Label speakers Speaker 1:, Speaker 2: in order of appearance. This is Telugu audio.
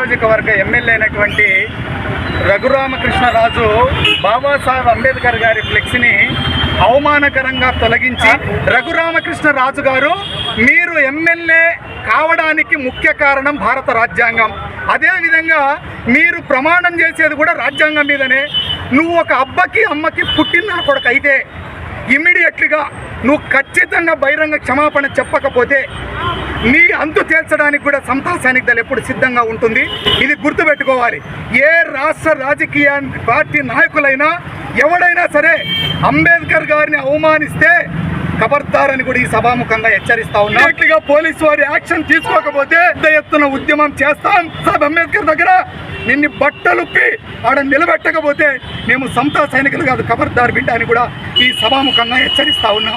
Speaker 1: నియోజకవర్గ ఎమ్మెల్యే అయినటువంటి రఘురామకృష్ణరాజు బాబాసాహెబ్ అంబేద్కర్ గారి ఫ్లెక్సీని అవమానకరంగా తొలగించి, రఘురామకృష్ణరాజు గారు మీరు ఎమ్మెల్యే కావడానికి ముఖ్య కారణం భారత రాజ్యాంగం, అదేవిధంగా మీరు ప్రమాణం చేసేది కూడా రాజ్యాంగం మీదనే. నువ్వు ఒక అబ్బకి అమ్మకి పుట్టిన కొడుకు అయితే ఇమ్మీడియట్లీగా నువ్వు ఖచ్చితంగా బహిరంగ క్షమాపణ చెప్పకపోతే నీ అంతు తేల్చడానికి కూడా సమతా సైనిక దళం ఎప్పుడు సిద్ధంగా ఉంటుంది. ఇది గుర్తుపెట్టుకోవాలి. ఏ రాష్ట్ర రాజకీయ పార్టీ నాయకులైనా ఎవడైనా సరే అంబేద్కర్ గారిని అవమానిస్తే ఖబర్దారని కూడా ఈ సభాముఖంగా హెచ్చరిస్తా ఉన్నా. ఇట్లుగా పోలీసు వారి యాక్షన్ తీసుకోకపోతే పెద్ద ఎత్తున ఉద్యమం చేస్తాం. సాబ్ అంబేద్కర్ దగ్గర నిన్ను బట్టలుప్పి ఆడ నిలబెట్టకపోతే మేము సమతా సైనికులు కాదు, ఖబర్దార్ బిడ్డ అని కూడా ఈ సభాముఖంగా హెచ్చరిస్తా ఉన్నాం.